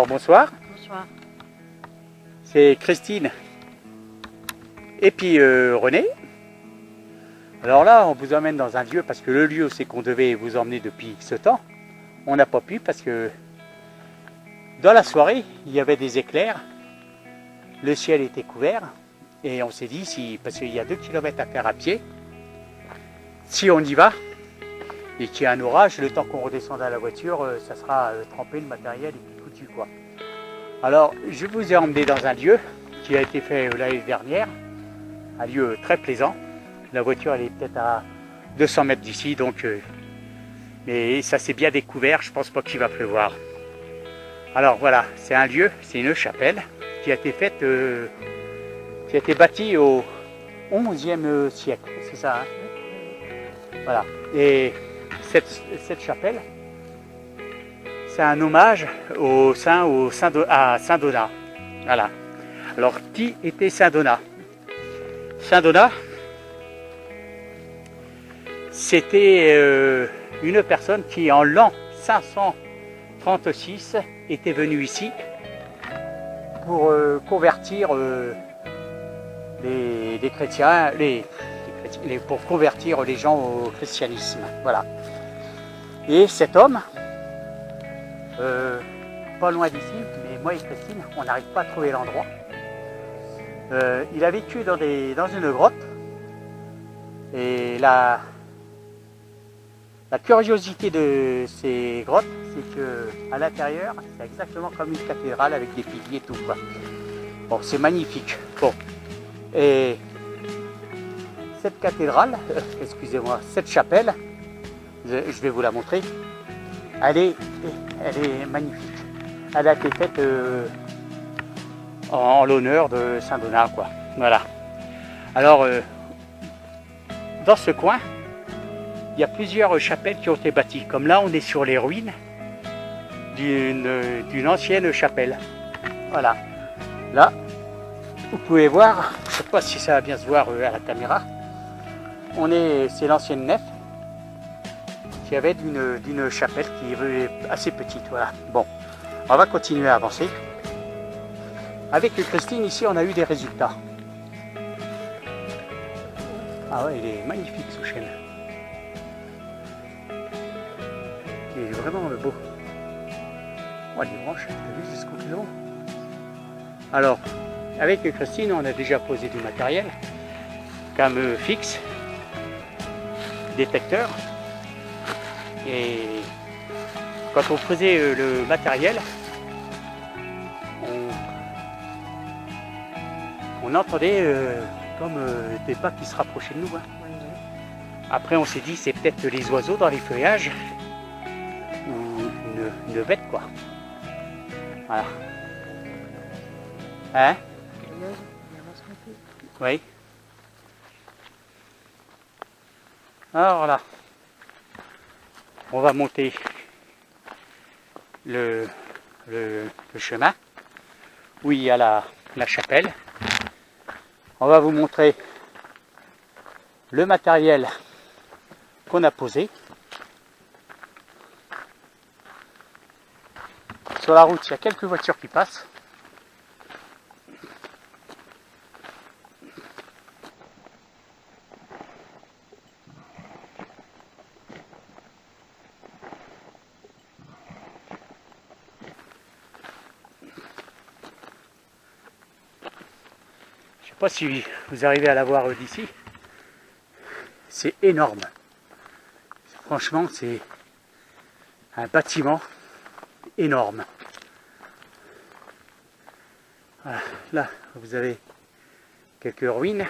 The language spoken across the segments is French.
bonsoir. Bonsoir. C'est Christine et puis René. Alors là, on vous emmène dans un lieu parce que le lieu, c'est qu'on devait vous emmener depuis ce temps. On n'a pas pu parce que dans la soirée, il y avait des éclairs. Le ciel était couvert et on s'est dit, parce qu'il y a 2 km à faire à pied, si on y va et qu'il y a un orage, le temps qu'on redescende à la voiture, ça sera trempé le matériel et puis foutu quoi. Alors, je vous ai emmené dans un lieu qui a été fait l'année dernière, un lieu très plaisant. La voiture, elle est peut-être à 200 mètres d'ici, donc mais ça s'est bien découvert, je pense pas qu'il va pleuvoir. Alors voilà, c'est un lieu, c'est une chapelle qui a été faite, qui a été bâtie au XIe siècle, c'est ça, hein? Voilà. Et cette chapelle, c'est un hommage à Saint Donat. Voilà. Alors, qui était Saint Donat? Saint Donat, c'était une personne qui, en l'an 536, était venue ici pour convertir les chrétiens, pour convertir les gens au christianisme. Voilà. Et cet homme, pas loin d'ici, mais moi et Christine, on n'arrive pas à trouver l'endroit. Il a vécu dans une grotte. Et la curiosité de ces grottes, c'est qu'à l'intérieur, c'est exactement comme une cathédrale avec des piliers et tout, quoi. Bon, c'est magnifique. Bon. Et cette cathédrale, excusez-moi, cette chapelle, je vais vous la montrer. Elle est magnifique. Elle a été faite en l'honneur de Saint Donat, quoi. Voilà. Alors, dans ce coin, il y a plusieurs chapelles qui ont été bâties. Comme là, on est sur les ruines d'une ancienne chapelle. Voilà. Là, vous pouvez voir, je ne sais pas si ça va bien se voir à la caméra, c'est l'ancienne nef qu'il y avait d'une chapelle qui est assez petite. Voilà. Bon, on va continuer à avancer. Avec Christine, ici, on a eu des résultats. Ah ouais, il est magnifique ce chêne. Il est vraiment beau. Oh, les branches, t'as vu jusqu'au pilon. Alors, avec Christine, on a déjà posé du matériel, comme fixe, détecteur. Et quand on faisait le matériel, on entendait comme des pas qui se rapprochaient de nous. Hein. Après, on s'est dit, c'est peut-être les oiseaux dans les feuillages ou une bête, quoi. Voilà. Hein? Oui. Alors là, on va monter le chemin où il y a la chapelle. On va vous montrer le matériel qu'on a posé. Sur la route, il y a quelques voitures qui passent. Je ne sais pas si vous arrivez à la voir d'ici. C'est énorme. Franchement, c'est un bâtiment énorme. Voilà. Là, vous avez quelques ruines.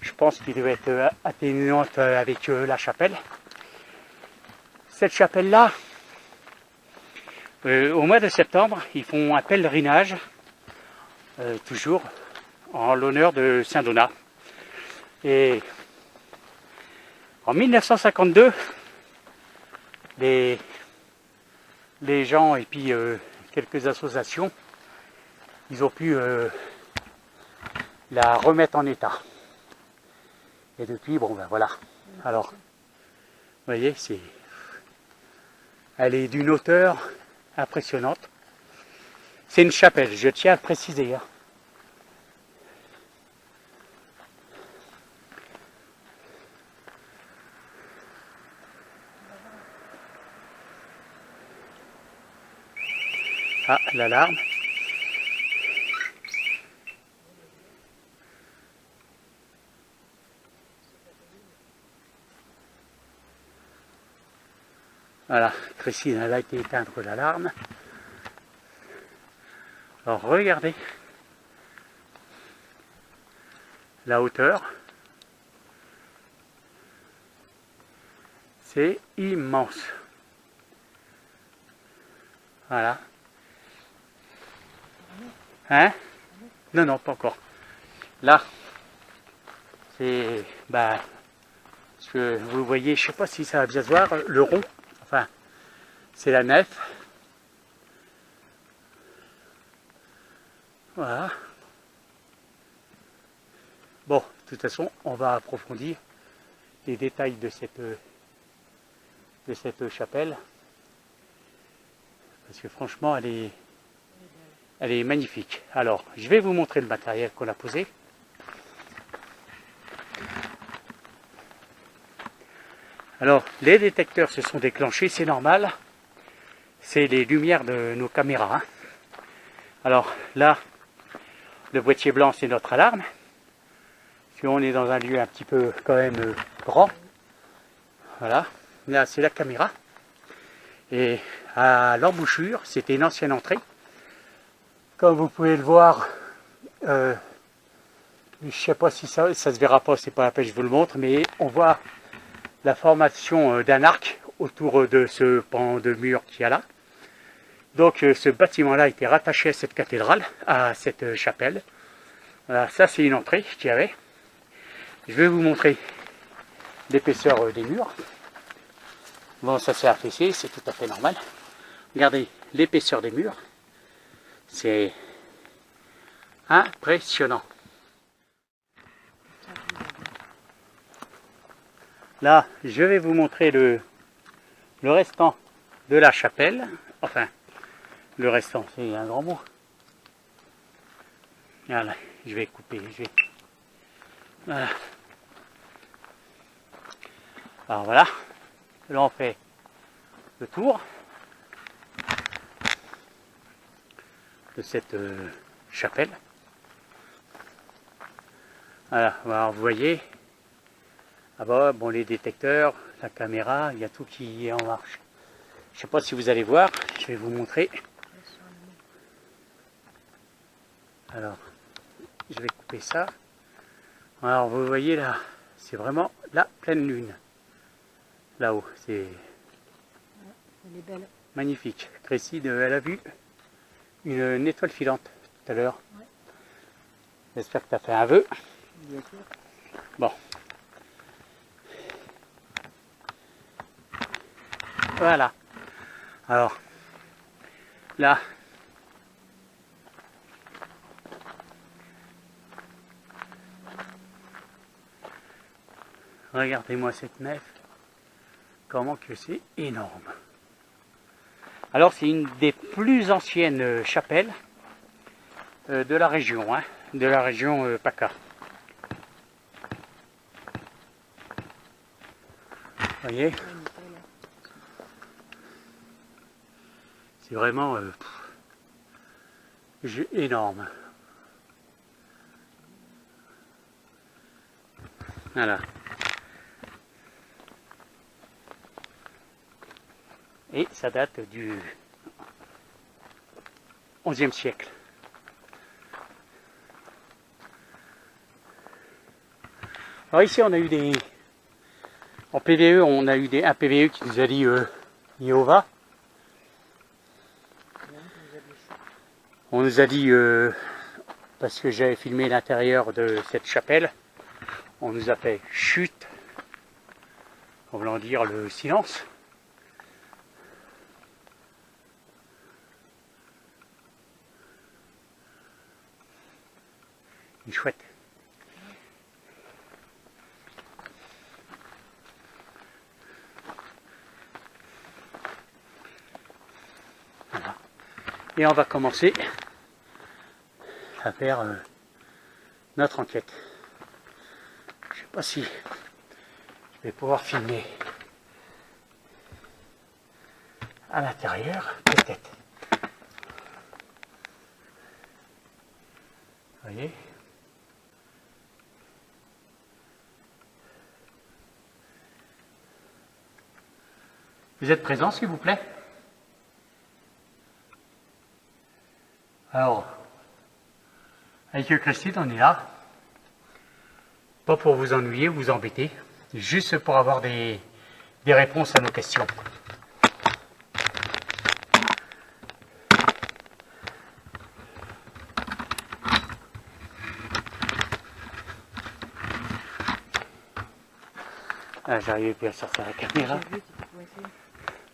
Je pense qu'il doit être atténuante avec la chapelle. Cette chapelle-là, au mois de septembre, ils font un pèlerinage, toujours en l'honneur de Saint Donat. Et en 1952, les gens et puis quelques associations, ils ont pu la remettre en état. Et depuis, bon ben voilà. Alors, vous voyez, elle est d'une hauteur impressionnante. C'est une chapelle, je tiens à le préciser. Hein. Ah, l'alarme. Voilà, Christine, elle a été éteindre l'alarme. Alors regardez la hauteur. C'est immense. Voilà. Hein? Non, non, pas encore. Là, c'est... Bah, ce que vous voyez, je sais pas si ça va bien se voir, le rond. Enfin, c'est la nef. Voilà. Bon, de toute façon, on va approfondir les détails de cette chapelle. Parce que franchement, elle est magnifique. Alors, je vais vous montrer le matériel qu'on a posé. Alors, les détecteurs se sont déclenchés, c'est normal. C'est les lumières de nos caméras. Hein. Alors, là, le boîtier blanc, c'est notre alarme. Si on est dans un lieu un petit peu quand même grand. Voilà. Là, c'est la caméra. Et à l'embouchure, c'était une ancienne entrée. Comme vous pouvez le voir, je ne sais pas si ça se verra pas, c'est pas la peine, je vous le montre, mais on voit la formation d'un arc autour de ce pan de mur qu'il y a là. Donc ce bâtiment-là était rattaché à cette cathédrale, à cette chapelle. Voilà, ça c'est une entrée qu'il y avait. Je vais vous montrer l'épaisseur des murs. Bon, ça s'est affaissé, c'est tout à fait normal. Regardez l'épaisseur des murs. C'est impressionnant. Là, je vais vous montrer le restant de la chapelle. Enfin, le restant, c'est un grand mot. Voilà, je vais couper. Voilà. Alors voilà. Là, on fait le tour de cette chapelle. Voilà, alors vous voyez, ah bah, bon, les détecteurs, la caméra, il y a tout qui est en marche. Je ne sais pas si vous allez voir, je vais vous montrer. Alors, je vais couper ça. Alors vous voyez là, c'est vraiment la pleine lune. Là-haut, c'est magnifique. Christine, elle a vu une étoile filante tout à l'heure. Ouais. J'espère que tu as fait un vœu. Bien sûr. Bon. Voilà. Alors, là, regardez-moi cette nef. Comment que c'est énorme. Alors c'est une des plus anciennes chapelles de la région, hein, de la région PACA. Vous voyez, c'est vraiment énorme. Voilà. Et ça date du XIe siècle. Alors ici on a eu des... En PVE, on a eu un PVE qui nous a dit Jéhovah. On nous a dit, parce que j'avais filmé l'intérieur de cette chapelle, on nous a fait chute, en voulant dire le silence. Une chouette. Voilà. Et on va commencer à faire notre enquête. Je sais pas si je vais pouvoir filmer à l'intérieur, peut-être. Vous voyez? Vous êtes présent, s'il vous plaît? Alors, avec Christine, on est là. Pas pour vous ennuyer, vous embêter, juste pour avoir des réponses à nos questions. Ah, j'arrive plus à sortir la caméra.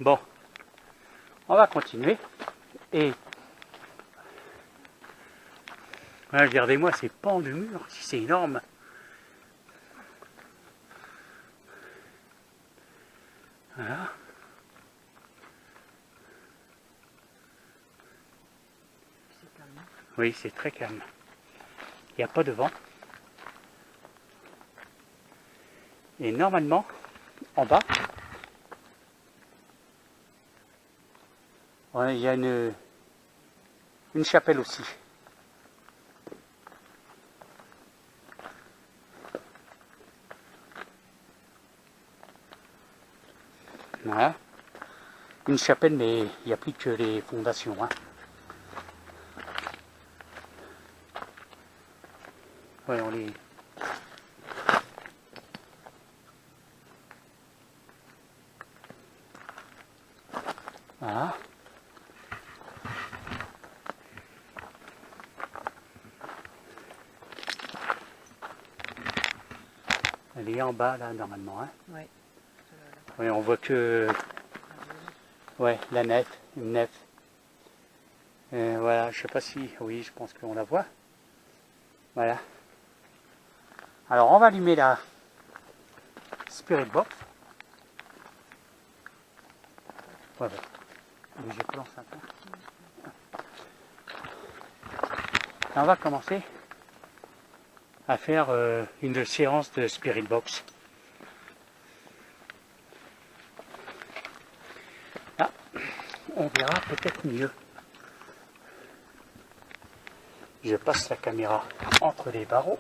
Bon, on va continuer. Et regardez-moi ces pans de mur, c'est énorme. Voilà. Oui, c'est très calme. Il n'y a pas de vent. Et normalement, en bas, il y a une chapelle aussi. Voilà. Une chapelle, mais il n'y a plus que les fondations. Hein. Ouais, on les... Voilà. Elle est en bas, là, normalement. Hein. Ouais. Oui, on voit que... Ouais, la nef, une nef. Voilà, je sais pas si... Oui, je pense qu'on la voit. Voilà. Alors, on va allumer la Spirit Box. Voilà. Je plante un peu. Et on va commencer à faire une séance de Spirit Box. Là, on verra peut-être mieux. Je passe la caméra entre les barreaux.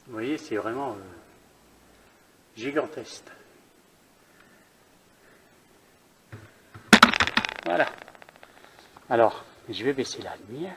Vous voyez, c'est vraiment gigantesque. Voilà. Alors, je vais baisser la lumière.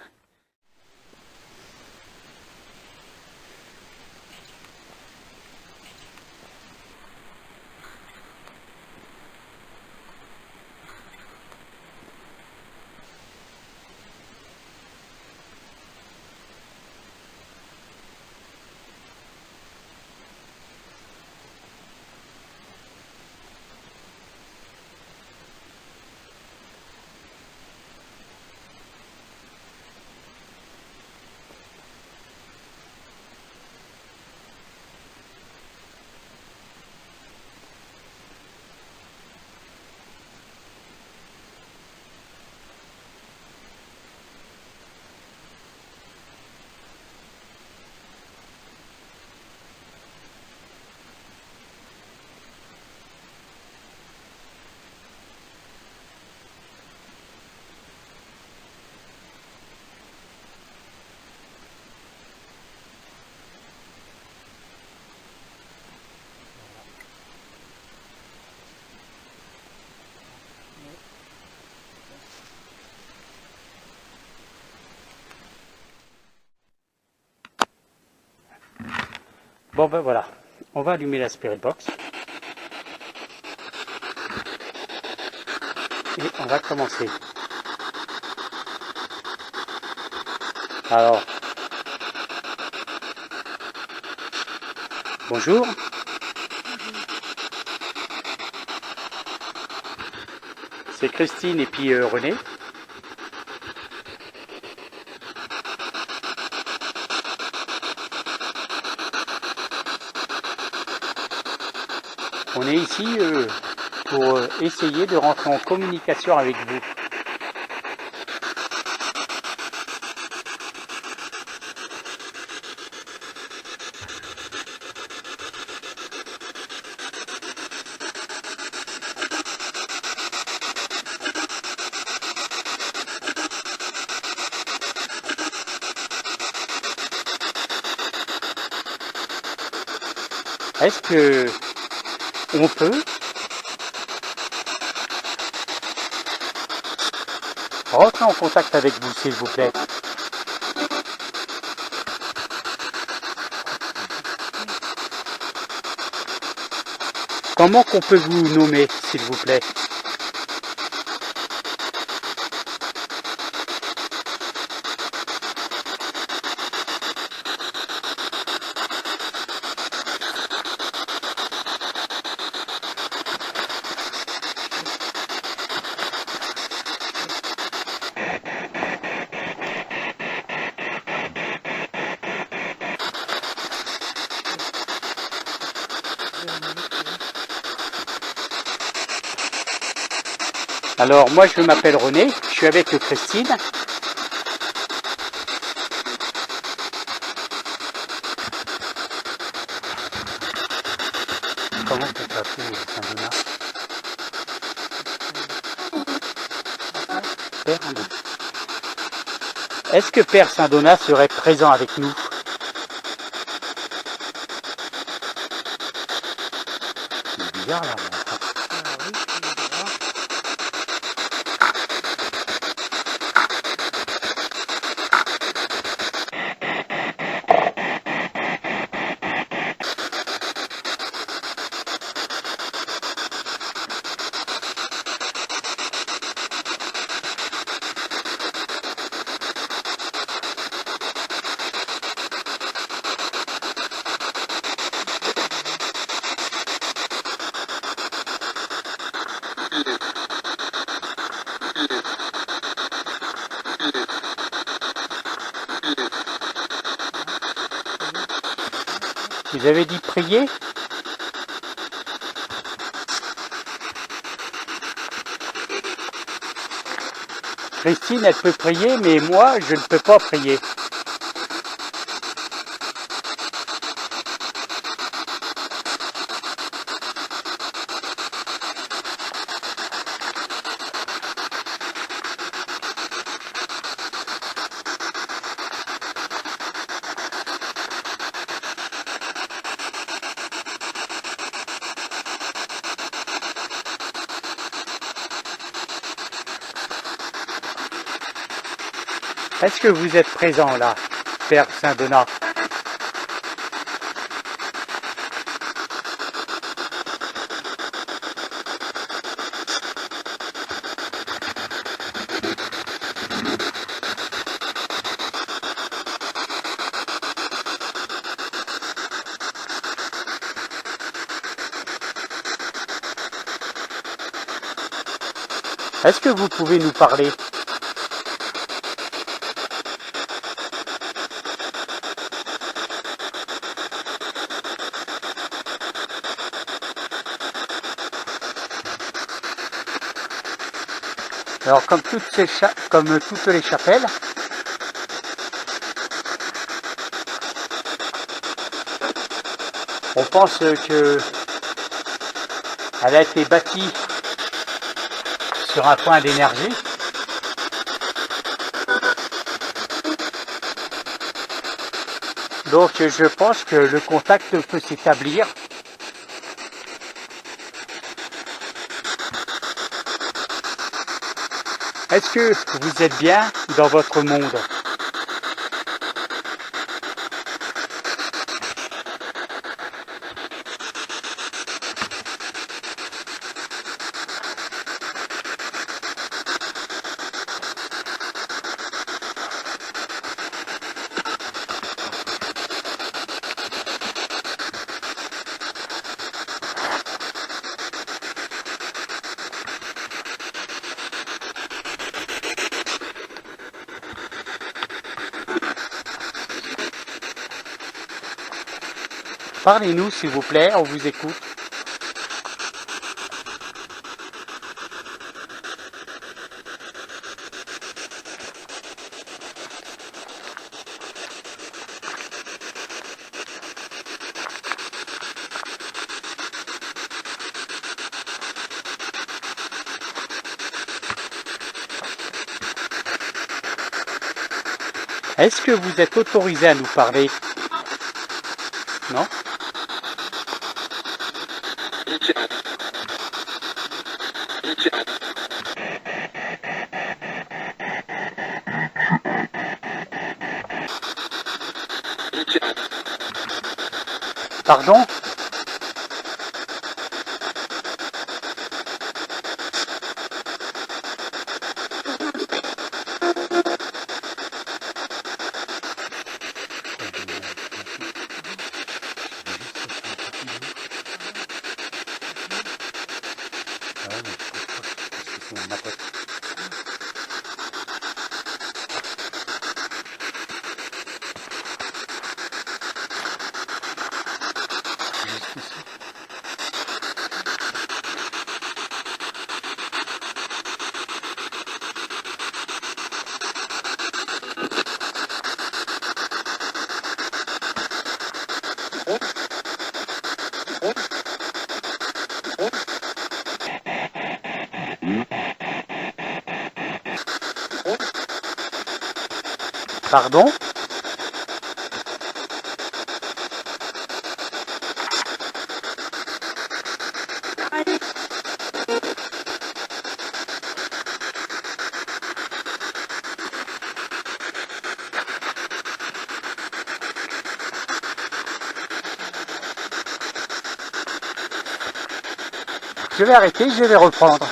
Bon ben voilà, on va allumer la Spirit Box. Et on va commencer. Alors, bonjour. C'est Christine et puis René. On est ici pour essayer de rentrer en communication avec vous. Est-ce que on peut rentrer en contact avec vous, s'il vous plaît? Comment qu'on peut vous nommer, s'il vous plaît? Alors moi je m'appelle René, je suis avec Christine. Comment on peut appeler Saint-Donat? Père Saint-Donat. Est-ce que Père Saint-Donat serait présent avec nous? C'est bizarre là. Vous avez dit prier? Christine, elle peut prier, mais moi, je ne peux pas prier. Est-ce que vous êtes présent là, Père Saint-Donat? Est-ce que vous pouvez nous parler? Alors comme toutes les chapelles, on pense que elle a été bâtie sur un point d'énergie. Donc je pense que le contact peut s'établir. Est-ce que vous êtes bien dans votre monde? Parlez-nous s'il vous plaît, on vous écoute. Est-ce que vous êtes autorisé à nous parler? Non? Pardon? Pardon? Je vais arrêter, je vais reprendre.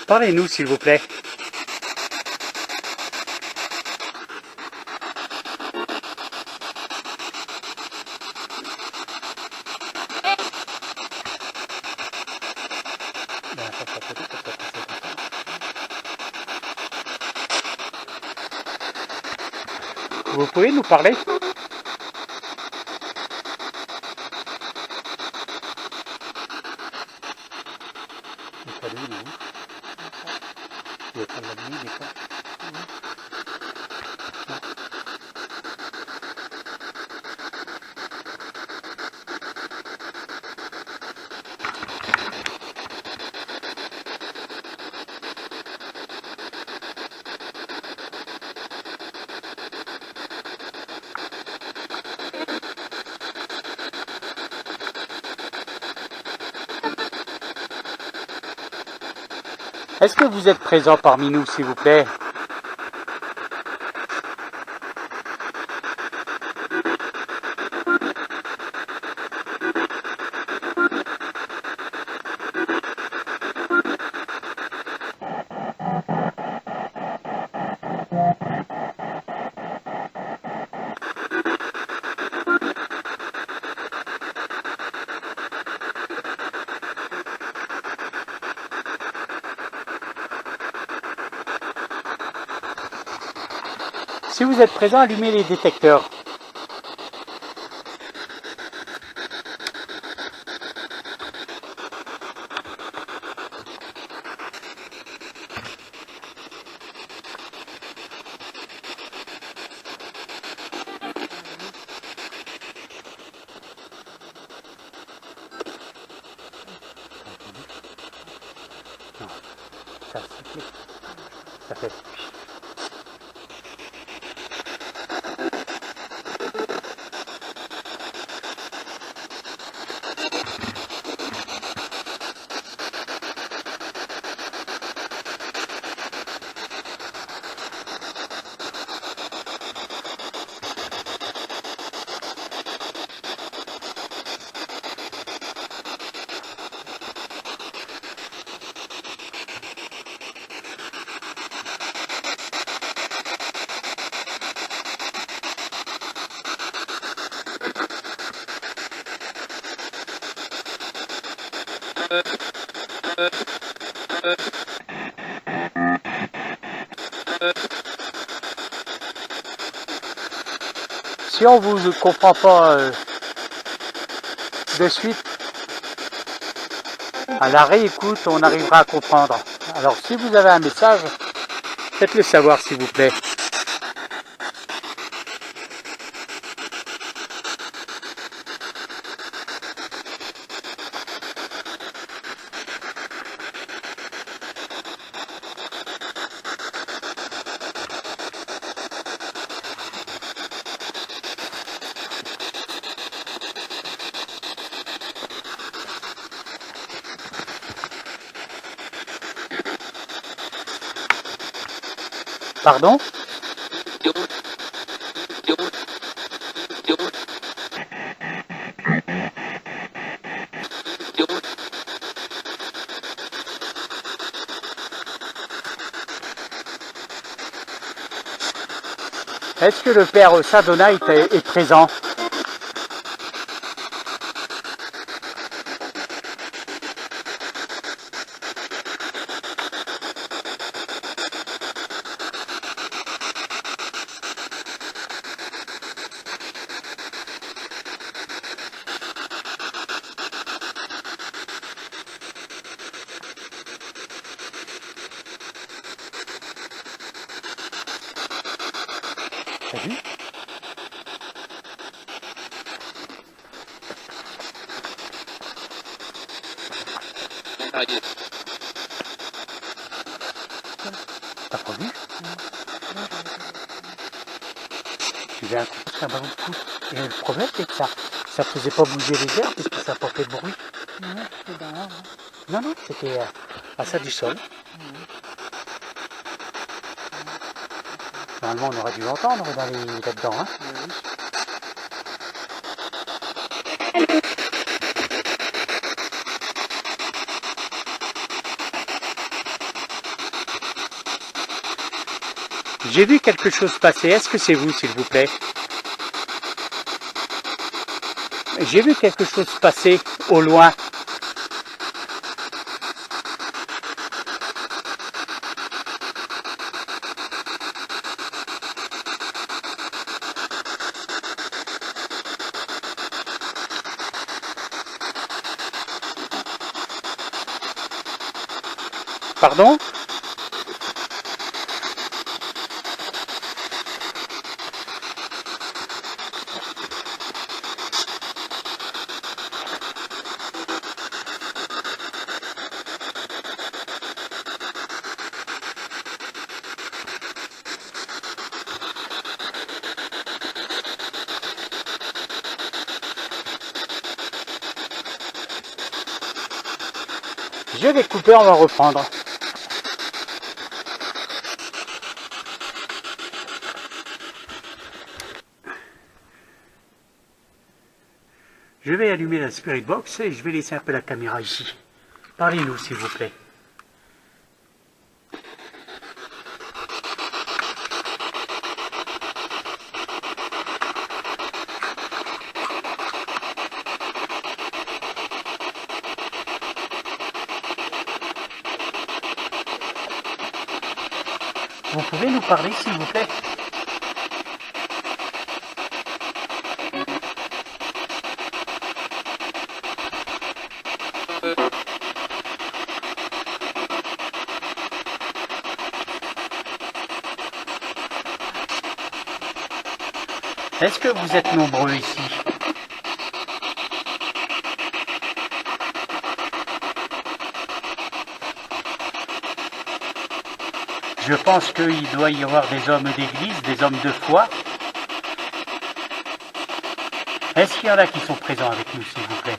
Parlez-nous, s'il vous plaît. Vous pouvez nous parler? Est-ce que vous êtes présent parmi nous, s'il vous plaît? Si vous êtes présent, allumez les détecteurs. Non, ça fait. Si on vous comprend pas de suite, à la réécoute, on arrivera à comprendre. Alors si vous avez un message, faites-le savoir s'il vous plaît. Pardon? Est-ce que le père Sadonite est présent? T'as vu? T'as pas vu? Tu viens un coup, c'est un ballon de foot. Et le problème, c'est que ça faisait pas bouger les airs parce que ça portait de bruit. C'est dans l'arbre. Non, non, c'était à ça du sol. Normalement, on aurait dû l'entendre là-dedans. Hein. J'ai vu quelque chose passer. Est-ce que c'est vous, s'il vous plaît? J'ai vu quelque chose passer au loin. Pardon? Je vais couper, on va reprendre. Je vais allumer la Spirit Box et je vais laisser un peu la caméra ici. Parlez-nous, s'il vous plaît. Vous pouvez nous parler, s'il vous plaît? Est-ce que vous êtes nombreux ici? Je pense qu'il doit y avoir des hommes d'église, des hommes de foi. Est-ce qu'il y en a qui sont présents avec nous, s'il vous plaît?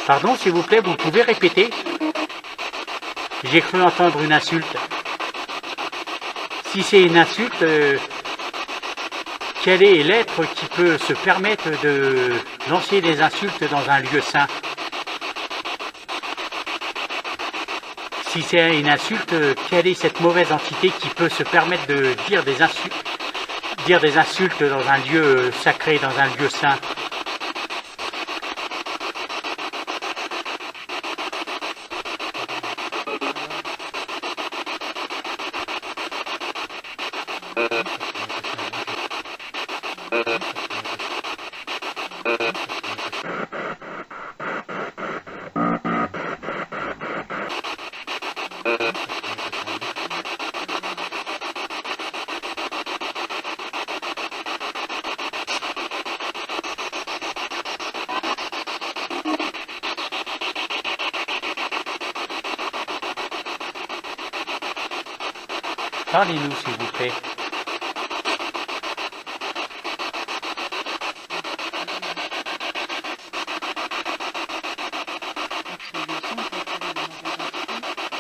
Pardon, s'il vous plaît, vous pouvez répéter? J'ai cru entendre une insulte. Si c'est une insulte, quel est l'être qui peut se permettre de lancer des insultes dans un lieu saint? Si c'est une insulte, quelle est cette mauvaise entité qui peut se permettre de dire des insultes dans un lieu sacré, dans un lieu saint? Parlez-nous, s'il vous plaît.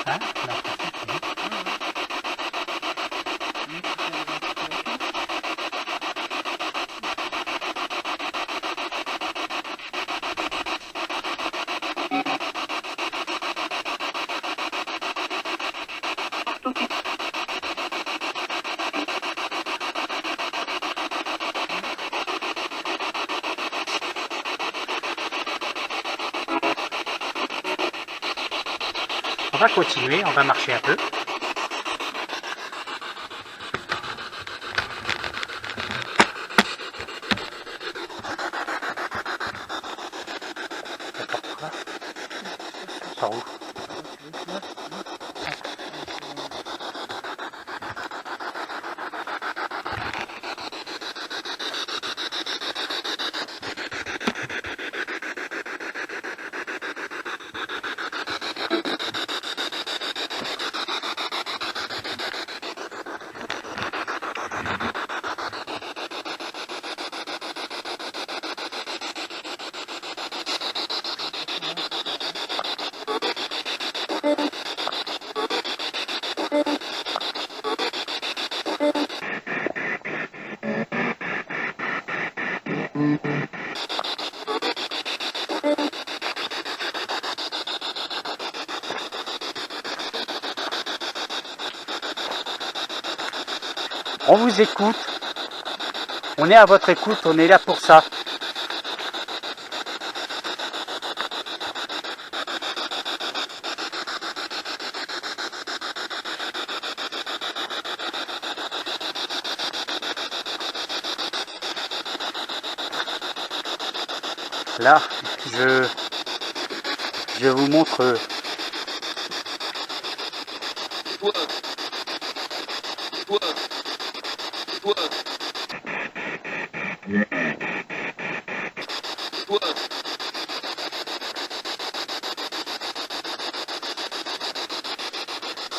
Hein? Non, on va continuer, on va marcher un peu. Par où? On vous écoute. On est à votre écoute, on est là pour ça. Là, je vous montre.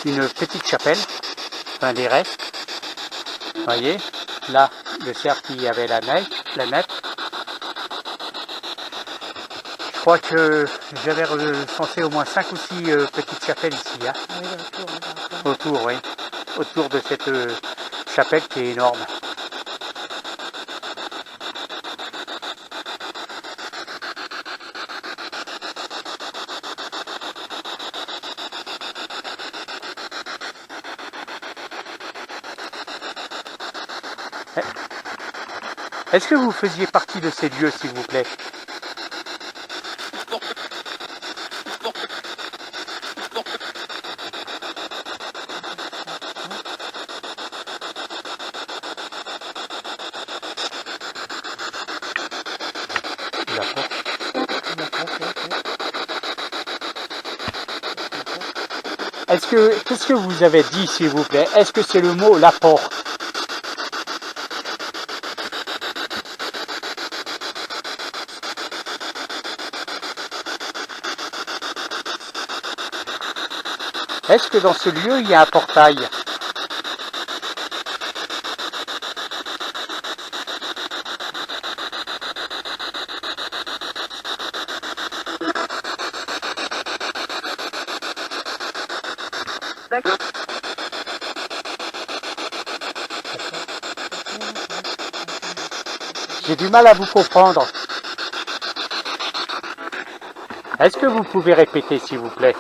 Une petite chapelle, enfin des restes. Vous voyez, là, le cerf qui avait la nef. Je crois que j'avais recensé au moins 5 ou 6 petites chapelles ici. Hein. Oui, autour, oui. Autour de cette chapelle qui est énorme. Est-ce que vous faisiez partie de ces lieux, s'il vous plaît? Qu'est-ce que vous avez dit, s'il vous plaît? Est-ce que c'est le mot la porte? Est-ce que dans ce lieu, il y a un portail? J'ai du mal à vous comprendre. Est-ce que vous pouvez répéter, s'il vous plaît?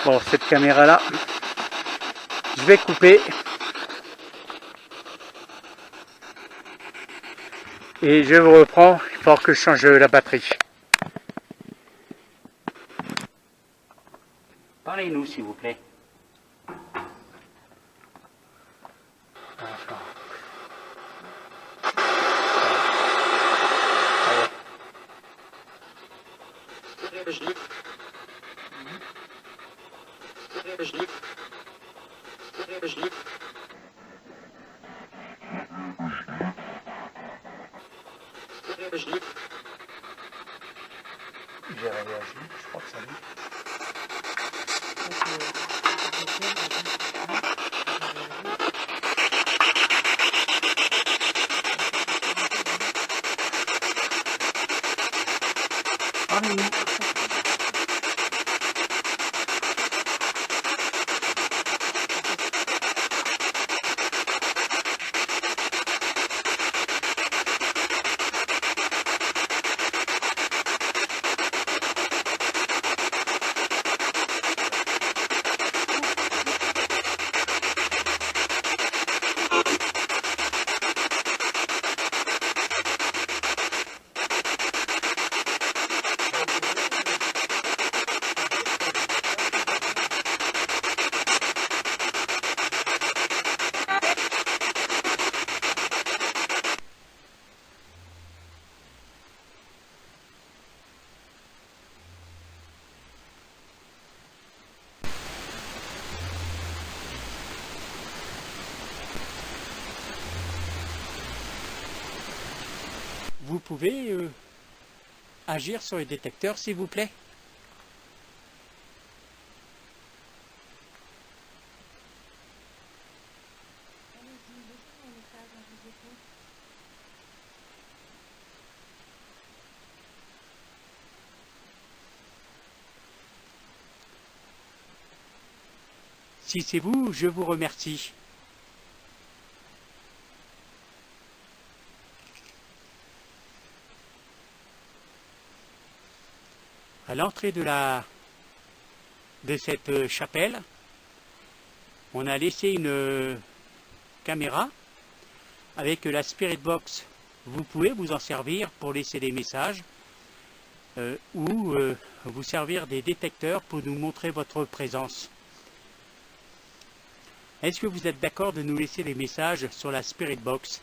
Bon, cette caméra là, je vais couper. Et je vous reprends, il faut que je change la batterie. Parlez-nous s'il vous plaît. J'ai réagi, je crois que ça dit. Parlez-nous. Vous pouvez agir sur le détecteur, s'il vous plaît? Si c'est vous, je vous remercie. À l'entrée de cette chapelle, on a laissé une caméra avec la Spirit Box. Vous pouvez vous en servir pour laisser des messages ou vous servir des détecteurs pour nous montrer votre présence. Est-ce que vous êtes d'accord de nous laisser des messages sur la Spirit Box?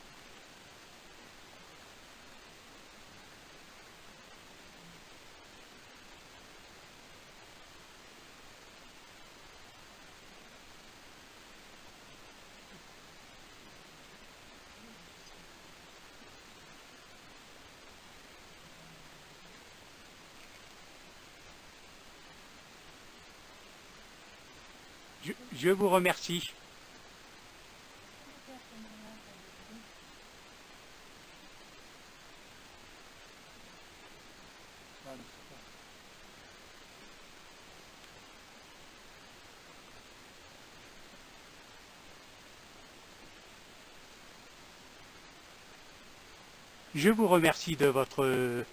Je vous remercie. Je vous remercie de votre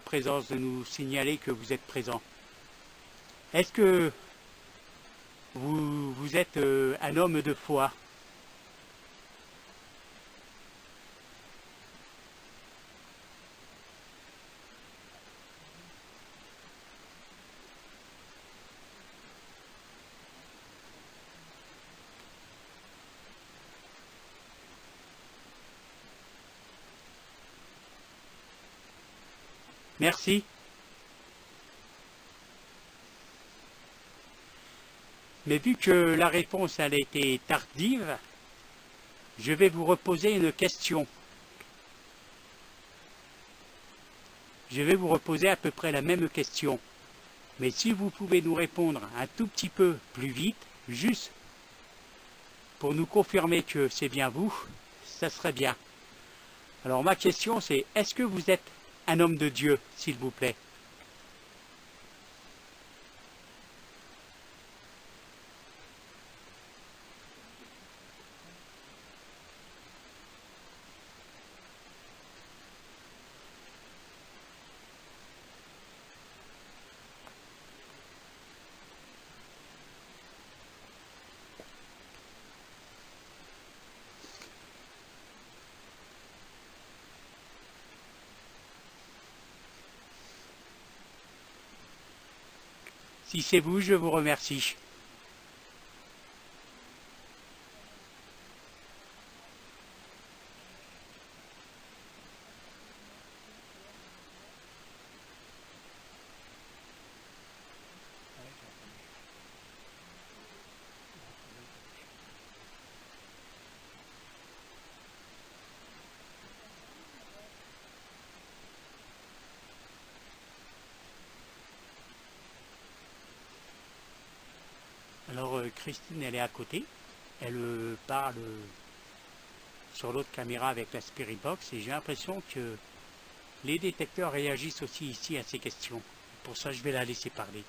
présence, de nous signaler que vous êtes présent. Est-ce que vous êtes un homme de foi? Merci. Mais vu que la réponse elle a été tardive, je vais vous reposer une question. Je vais vous reposer à peu près la même question. Mais si vous pouvez nous répondre un tout petit peu plus vite, juste pour nous confirmer que c'est bien vous, ça serait bien. Alors ma question c'est, est-ce que vous êtes un homme de Dieu, s'il vous plaît? Si c'est vous, je vous remercie. Alors Christine, elle est à côté. Elle parle sur l'autre caméra avec la Spirit Box et j'ai l'impression que les détecteurs réagissent aussi ici à ces questions. Pour ça, je vais la laisser parler.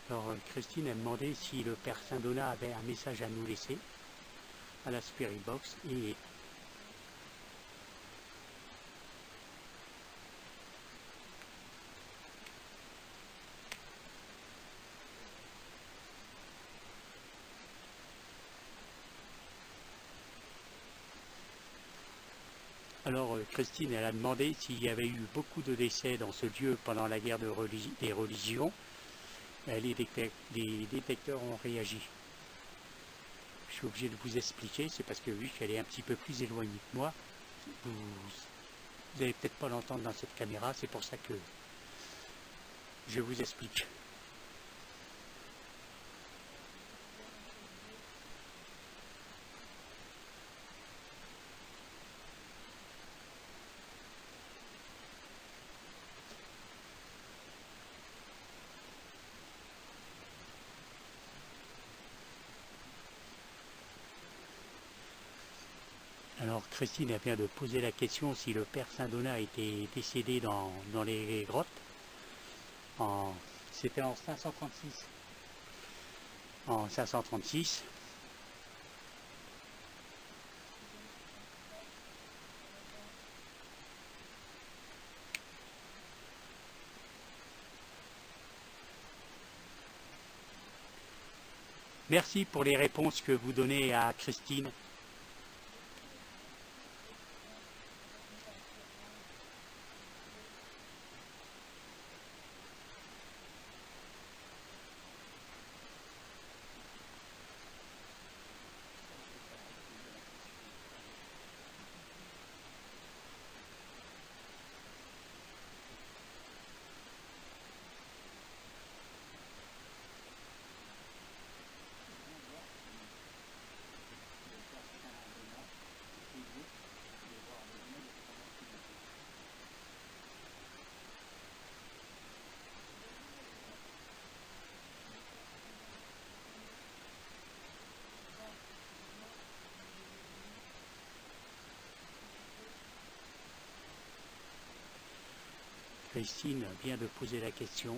Alors Christine a demandé si le Père Saint-Donat avait un message à nous laisser à la Spirit Box et alors Christine, elle a demandé s'il y avait eu beaucoup de décès dans ce lieu pendant la guerre des religions. Les détecteurs ont réagi. Je suis obligé de vous expliquer, c'est parce que vu qu'elle est un petit peu plus éloignée que moi, vous n'allez peut-être pas l'entendre dans cette caméra, c'est pour ça que je vous explique. Alors Christine elle vient de poser la question si le Père Saint-Donat était décédé dans les grottes. C'était en 536. En 536. Merci pour les réponses que vous donnez à Christine. Christine vient de poser la question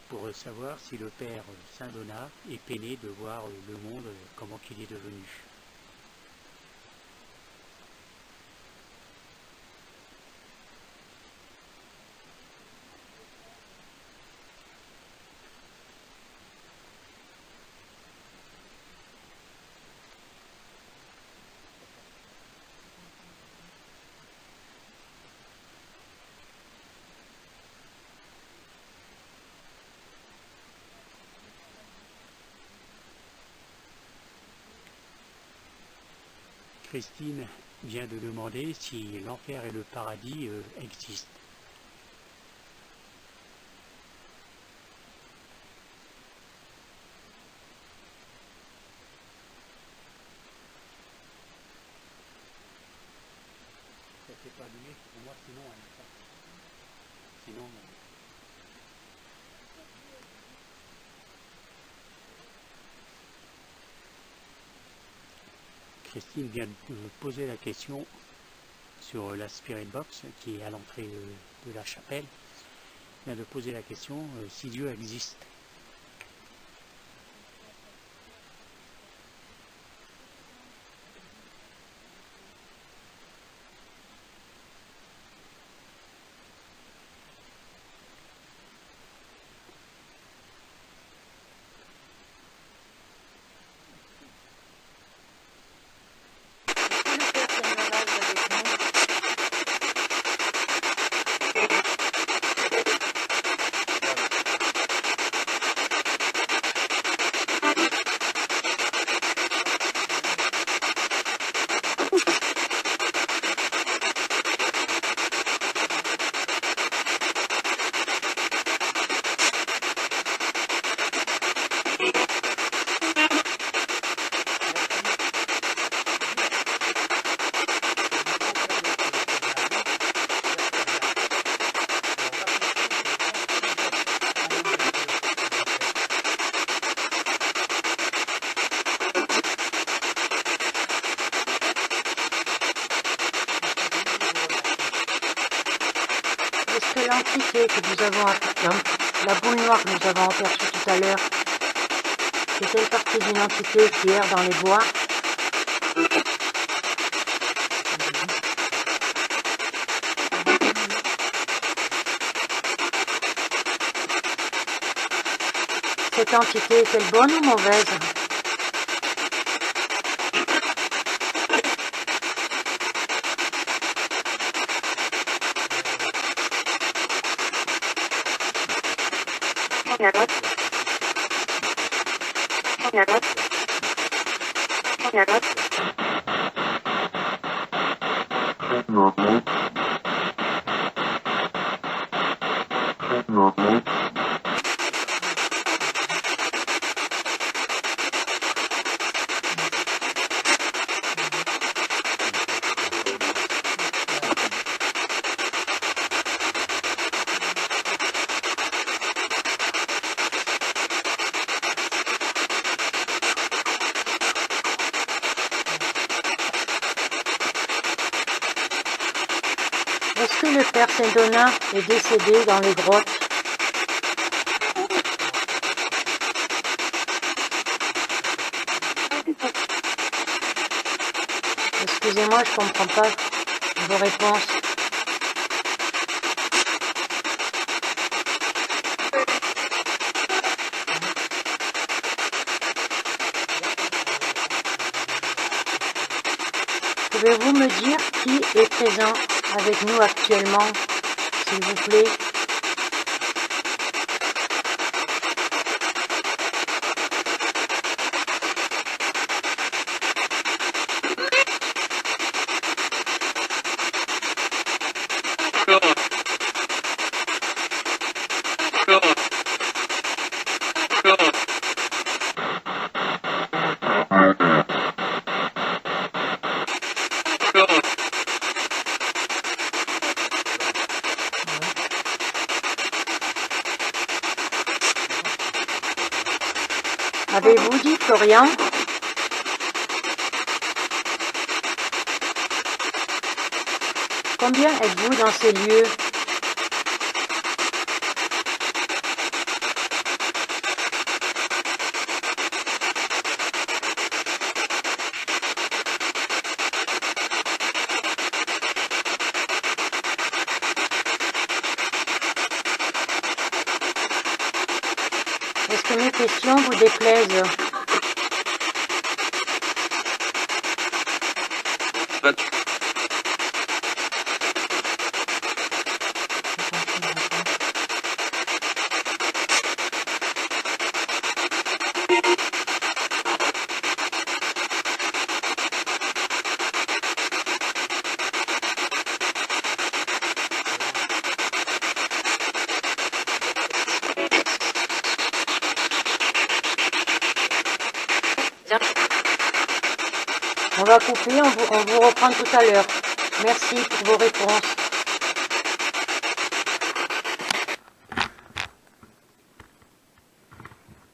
pour savoir si le Père Saint-Donat est peiné de voir le monde, comment qu'il est devenu. Christine vient de demander si l'enfer et le paradis existent. Ça ne fait pas allumé pour moi, sinon elle n'est pas. Sinon. Christine vient de poser la question sur la Spirit Box qui est à l'entrée de la chapelle. Elle vient de poser la question si Dieu existe. que l'entité que nous avons la boule noire que nous avons aperçue tout à l'heure, c'est-elle partie d'une entité qui erre dans les bois? Cette entité est-elle bonne ou mauvaise? Est-ce que le Père Saint-Donat est décédé dans les grottes? Excusez-moi, je comprends pas vos réponses. Pouvez-vous me dire qui est présent avec nous actuellement, s'il vous plaît? Avez-vous dit Florian? Combien êtes-vous dans ces lieux? Est-ce que mes questions vous déplaisent? On va couper, on vous reprend tout à l'heure. Merci pour vos réponses.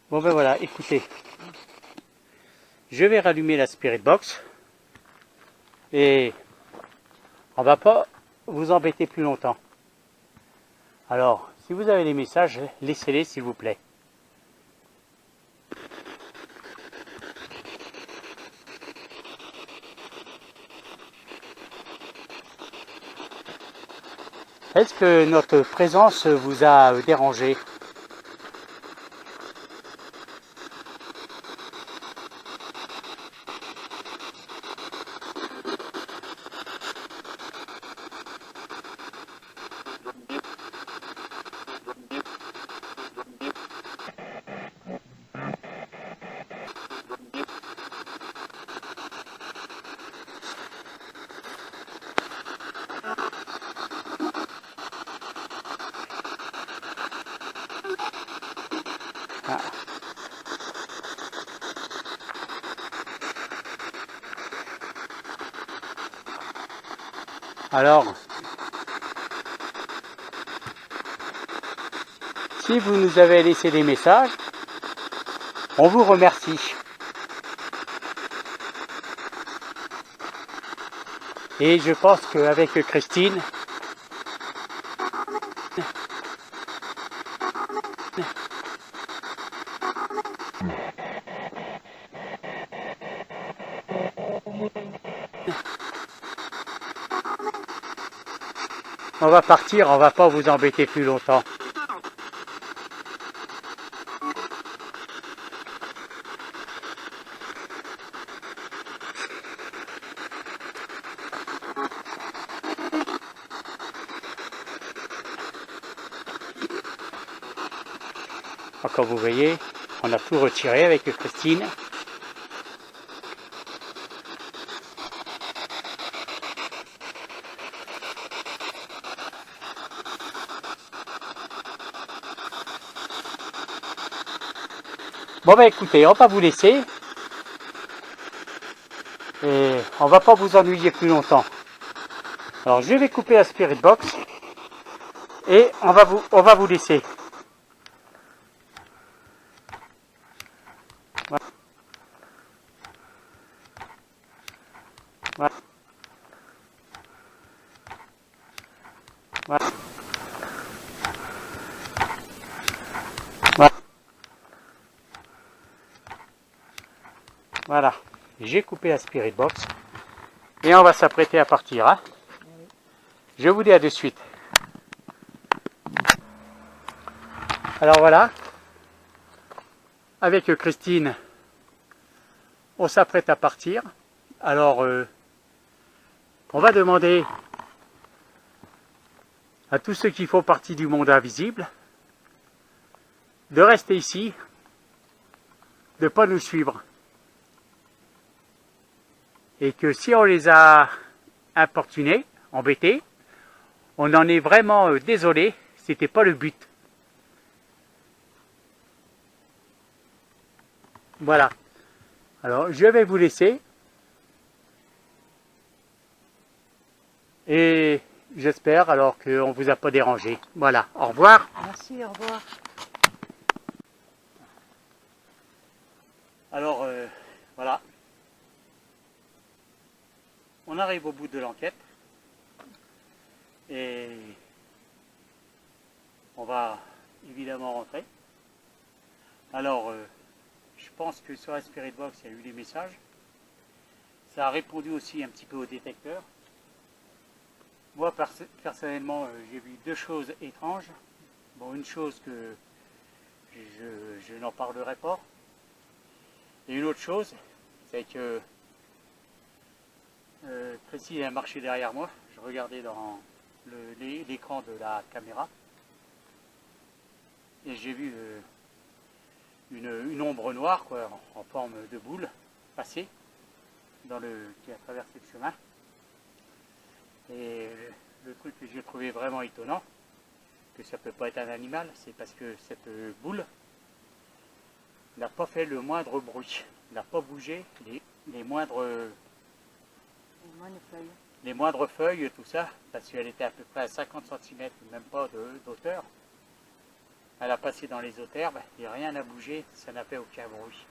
Bon ben voilà, écoutez. Je vais rallumer la Spirit Box. Et on va pas vous embêter plus longtemps. Alors, si vous avez des messages, laissez-les s'il vous plaît. Est-ce que notre présence vous a dérangé? Ah. Alors, si vous nous avez laissé des messages, on vous remercie. Et je pense qu'avec Christine, On va partir, on va pas vous embêter plus longtemps. Comme vous voyez, on a tout retiré avec Christine. Bon bah écoutez, on va vous laisser. Et on va pas vous ennuyer plus longtemps. Alors je vais couper la Spirit Box. Et on va vous laisser. Voilà. Voilà. Voilà. Voilà. Voilà. J'ai coupé la Spirit Box. Et on va s'apprêter à partir. Hein. Je vous dis à de suite. Alors voilà. Avec Christine, on s'apprête à partir. Alors, on va demander à tous ceux qui font partie du monde invisible de rester ici, de ne pas nous suivre. Et que si on les a importunés, embêtés, on en est vraiment désolé, c'était pas le but. Voilà. Alors, je vais vous laisser. Et j'espère alors qu'on ne vous a pas dérangé. Voilà. Au revoir. Merci, au revoir. Alors, voilà. On arrive au bout de l'enquête. Et on va évidemment rentrer. Alors, je pense que sur la Spirit Box, il y a eu des messages. Ça a répondu aussi un petit peu au détecteur. Moi, personnellement, j'ai vu deux choses étranges. Bon, une chose que je n'en parlerai pas. Et une autre chose, c'est que Christine a marché derrière moi. Je regardais dans l'écran de la caméra. Et j'ai vu une ombre noire, quoi, en forme de boule, passer qui a traversé le chemin. Et le truc que j'ai trouvé vraiment étonnant, que ça peut pas être un animal, c'est parce que cette boule n'a pas fait le moindre bruit, n'a pas bougé les moindres feuilles, tout ça, parce qu'elle était à peu près à 50 cm, même pas d'auteur. Elle a passé dans les autres herbes et rien n'a bougé, ça n'a fait aucun bruit.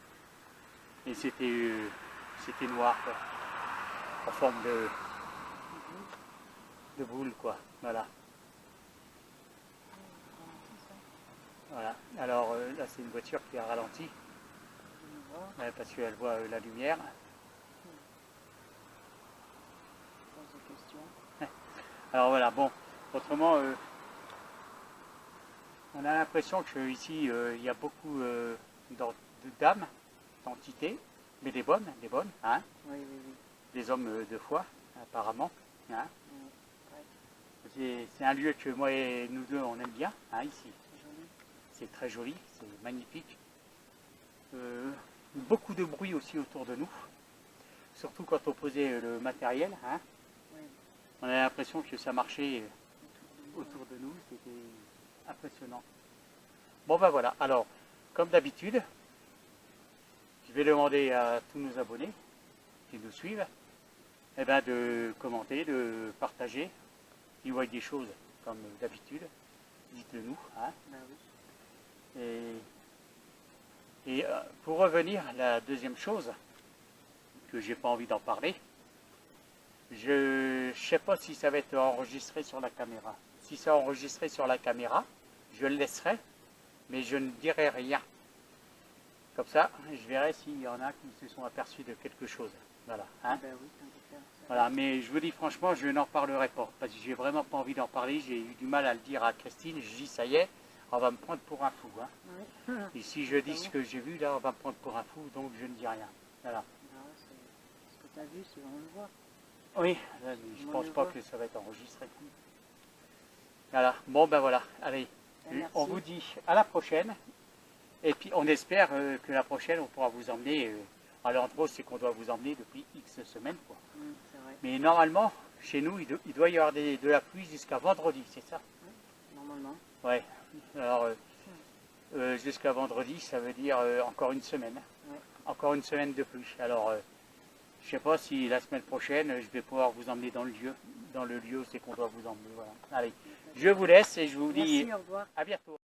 Et c'était noir, quoi, en forme de boule, quoi. Voilà. Voilà. Alors là, c'est une voiture qui a ralenti parce qu'elle voit la lumière. Alors voilà, bon, autrement, on a l'impression qu'ici, il y a beaucoup d'âmes, d'entités, mais des bonnes, hein. Oui, oui, oui. Des hommes de foi, apparemment. Hein. C'est un lieu que moi et nous deux, on aime bien, hein, ici. C'est très joli, c'est magnifique. Beaucoup de bruit aussi autour de nous, surtout quand on posait le matériel. Hein. Oui. On a l'impression que ça marchait autour de nous, c'était impressionnant. Bon ben voilà, alors, comme d'habitude, je vais demander à tous nos abonnés qui nous suivent eh ben, de commenter, de partager. Ils voient des choses comme d'habitude, dites-le nous. Hein. Ben oui. Et pour revenir à la deuxième chose, que j'ai pas envie d'en parler, je ne sais pas si ça va être enregistré sur la caméra. Si c'est enregistré sur la caméra, je le laisserai, mais je ne dirai rien. Comme ça, je verrai s'il y en a qui se sont aperçus de quelque chose. Voilà. Ah Hein. ben oui, tant qu'à faire, ça. Voilà, mais je vous dis franchement, je n'en reparlerai pas, parce que j'ai vraiment pas envie d'en parler, j'ai eu du mal à le dire à Christine, je dis ça y est, on va me prendre pour un fou. Hein. Oui. Et si je dis ce que j'ai vu, là, on va me prendre pour un fou, donc je ne dis rien. Voilà. Ah ouais, ce que tu as vu, c'est on le voit. Oui, là, je On pense le pas voit. que ça va être enregistré. Voilà, bon ben voilà, allez, Ben, merci. on vous dit à la prochaine, et puis on espère que la prochaine, on pourra vous emmener, alors entre autres, c'est qu'on doit vous emmener depuis X semaines, quoi. C'est vrai. Mais normalement, chez nous, il doit y avoir de la pluie jusqu'à vendredi, c'est ça? Normalement. Ouais. Alors, jusqu'à vendredi, ça veut dire encore une semaine. Ouais. Encore une semaine de pluie. Alors, je ne sais pas si la semaine prochaine, je vais pouvoir vous emmener dans le lieu. Dans le lieu, c'est qu'on doit vous emmener. Voilà. Allez, je vous laisse et je vous dis Merci, au revoir. à bientôt.